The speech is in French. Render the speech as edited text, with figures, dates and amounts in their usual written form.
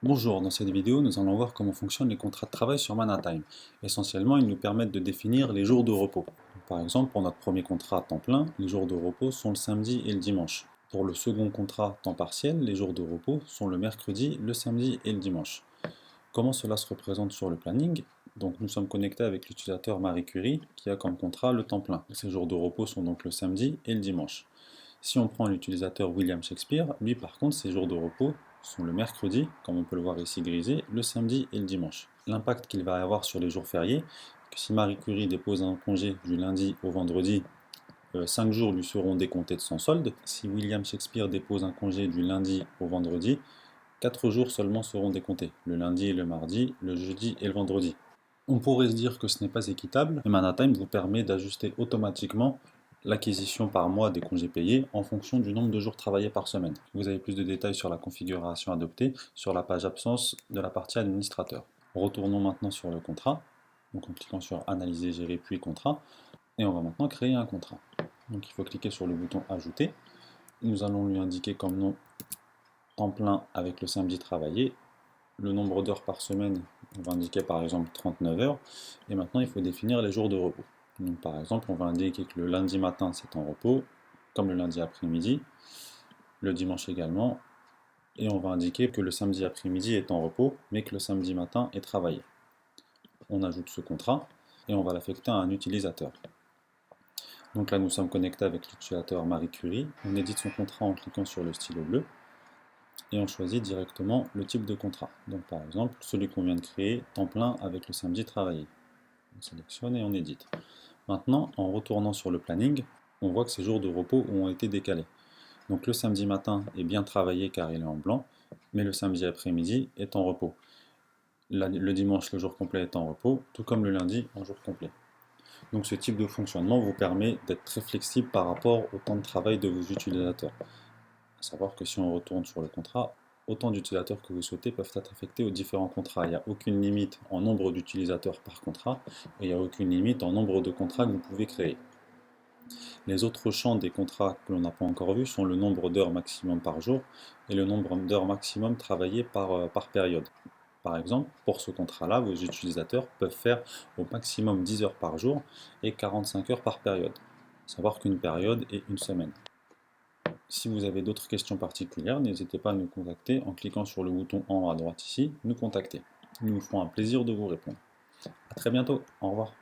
Bonjour, dans cette vidéo, nous allons voir comment fonctionnent les contrats de travail sur Manhatime. Essentiellement, ils nous permettent de définir les jours de repos. Par exemple, pour notre premier contrat à temps plein, les jours de repos sont le samedi et le dimanche. Pour le second contrat temps partiel, les jours de repos sont le mercredi, le samedi et le dimanche. Comment cela se représente sur le planning? Donc nous sommes connectés avec l'utilisateur Marie Curie qui a comme contrat le temps plein. Ces jours de repos sont donc le samedi et le dimanche. Si on prend l'utilisateur William Shakespeare, lui par contre ses jours de repos sont le mercredi, comme on peut le voir ici grisé, le samedi et le dimanche. L'impact qu'il va avoir sur les jours fériés, que si Marie Curie dépose un congé du lundi au vendredi, 5 jours lui seront décomptés de son solde. Si William Shakespeare dépose un congé du lundi au vendredi, 4 jours seulement seront décomptés, le lundi et le mardi, le jeudi et le vendredi. On pourrait se dire que ce n'est pas équitable, mais Manhatime vous permet d'ajuster automatiquement l'acquisition par mois des congés payés en fonction du nombre de jours travaillés par semaine. Vous avez plus de détails sur la configuration adoptée sur la page absence de la partie administrateur. Retournons maintenant sur le contrat, donc en cliquant sur Analyser, gérer puis contrat, et on va maintenant créer un contrat. Donc il faut cliquer sur le bouton Ajouter. Nous allons lui indiquer comme nom temps plein avec le samedi travaillé. Le nombre d'heures par semaine, on va indiquer par exemple 39 heures. Et maintenant, il faut définir les jours de repos. Donc, par exemple, on va indiquer que le lundi matin, c'est en repos, comme le lundi après-midi, le dimanche également. Et on va indiquer que le samedi après-midi est en repos, mais que le samedi matin est travaillé. On ajoute ce contrat et on va l'affecter à un utilisateur. Donc là, nous sommes connectés avec l'utilisateur Marie Curie. On édite son contrat en cliquant sur le stylo bleu. Et on choisit directement le type de contrat. Donc par exemple, celui qu'on vient de créer, temps plein avec le samedi travaillé. On sélectionne et on édite. Maintenant, en retournant sur le planning, on voit que ces jours de repos ont été décalés. Donc le samedi matin est bien travaillé car il est en blanc, mais le samedi après-midi est en repos. Le dimanche, le jour complet est en repos, tout comme le lundi, en jour complet. Donc ce type de fonctionnement vous permet d'être très flexible par rapport au temps de travail de vos utilisateurs. À savoir que si on retourne sur le contrat, autant d'utilisateurs que vous souhaitez peuvent être affectés aux différents contrats. Il n'y a aucune limite en nombre d'utilisateurs par contrat et il n'y a aucune limite en nombre de contrats que vous pouvez créer. Les autres champs des contrats que l'on n'a pas encore vus sont le nombre d'heures maximum par jour et le nombre d'heures maximum travaillées par période. Par exemple, pour ce contrat-là, vos utilisateurs peuvent faire au maximum 10 heures par jour et 45 heures par période. À savoir qu'une période est une semaine. Si vous avez d'autres questions particulières, n'hésitez pas à nous contacter en cliquant sur le bouton en haut à droite ici, nous contacter. Nous nous ferons un plaisir de vous répondre. A très bientôt, au revoir.